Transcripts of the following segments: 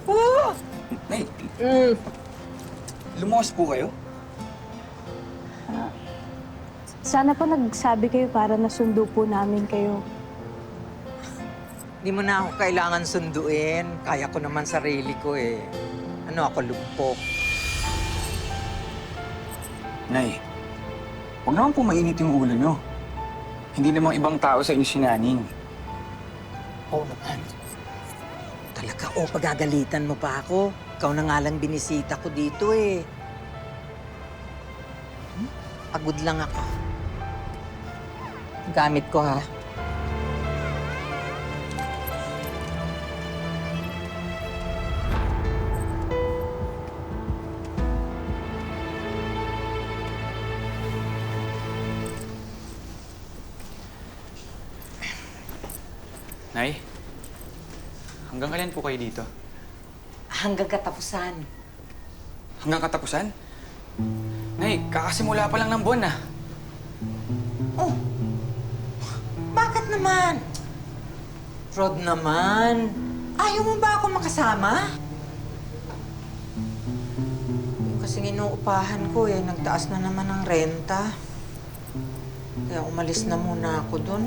Oh! Nay, Mm. lumuwas po kayo? Sana po nagsabi kayo para nasundo po namin kayo. Di mo na ako kailangan sunduin. Kaya ko naman sarili ko eh. Ano ako, lumpok? Nay, huwag naman po mainit yung ulo nyo. Hindi namang ibang tao sa inyo si Naning. Oo naman. Talaga, pagagalitan mo pa ako. Ikaw na nga lang binisita ko dito eh. Pagod lang ako. Gamit ko ha. Nay, hanggang kailan po kayo dito? Hanggang katapusan. Hanggang katapusan? Nay, kakasimula pa lang ng buwan ah. Oh, bakit naman? Rod naman, ayaw mo ba ako makasama? Yung kasing inuupahan ko eh, nagtaas na naman ng renta. Kaya umalis na muna ako dun.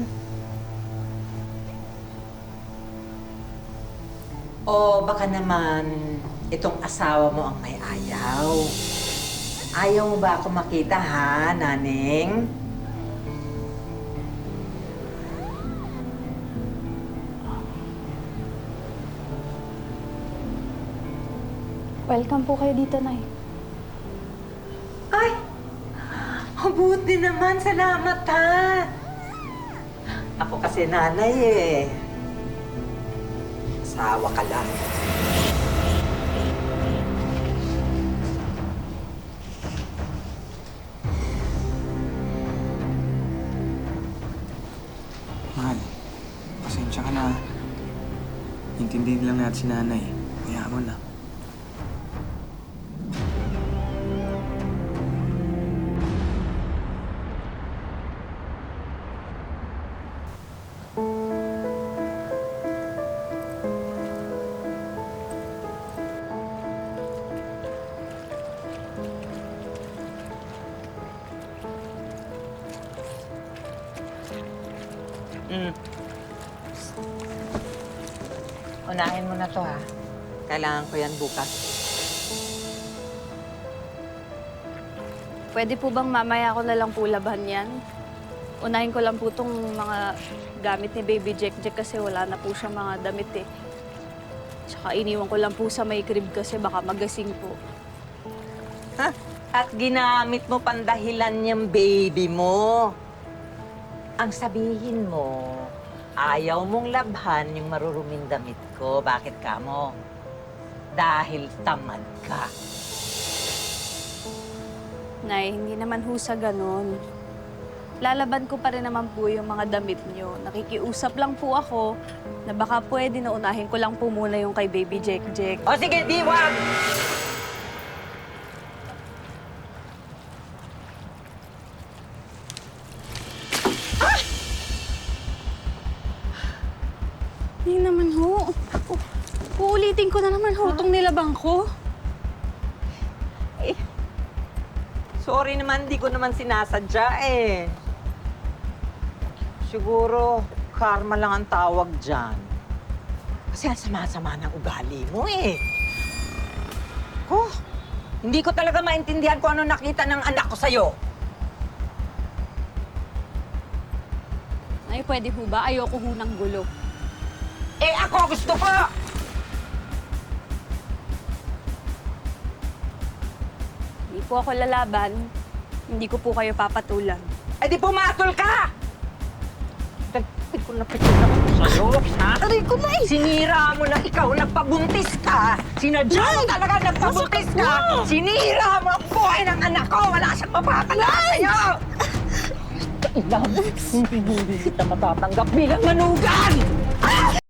O baka naman itong asawa mo ang may ayaw. Ayaw mo ba ako makita ha, Naning? Welcome po kayo dito, Nay. Ay! Mabuti naman. Salamat, ha? Ako kasi nanay, eh. Asawa ka lang. Mahal, pasensya ka na. Intindihin lang natin si Nanay. Kaya mo na. Unahin mo na to, ha? Kailangan ko yan bukas. Pwede po bang mamaya ako na lang po laban yan? Unahin ko lang po itong mga gamit ni Baby Jack Jack kasi wala na po siya mga damit eh. Tsaka iniwan ko lang po sa may crib kasi baka magasing po. Ha? At ginamit mo pandahilan niyang baby mo. Ang sabihin mo, ayaw mong labhan yung maruruming damit ko. Bakit ka mo? Dahil tamad ka. Nay, hindi naman ho sa ganun. Lalaban ko pa rin naman po yung mga damit niyo. Nakikiusap lang po ako na baka pwede na unahin ko lang po muna yung kay Baby Jack Jack. O sige, di wag! Hindi naman ho. Uulitin ko na naman ho itong nilabang ko. Sorry naman, di ko naman sinasadya eh. Siguro, karma lang ang tawag dyan. Kasi ang sama-sama ng ugali mo eh. Ko, hindi ko talaga maintindihan kung ano nakita ng anak ko sa'yo. Nay, pwede ho ba? Ayoko ho ng gulo. Eh ako gusto ko! Hindi po ako lalaban. Hindi ko po kayo papatulan. Eh di pumatol ka! Pikon na ako sa'yo, ha? Aray ko na eh! Sinira mo na ikaw, nagpabuntis ka! Sinadya mo talaga nagpabuntis ka! Sinira mo ang buhay ng anak ko! Wala siyang mapapala sa'yo! Ilang, hindi kita matatanggap bilang manugang! Ah!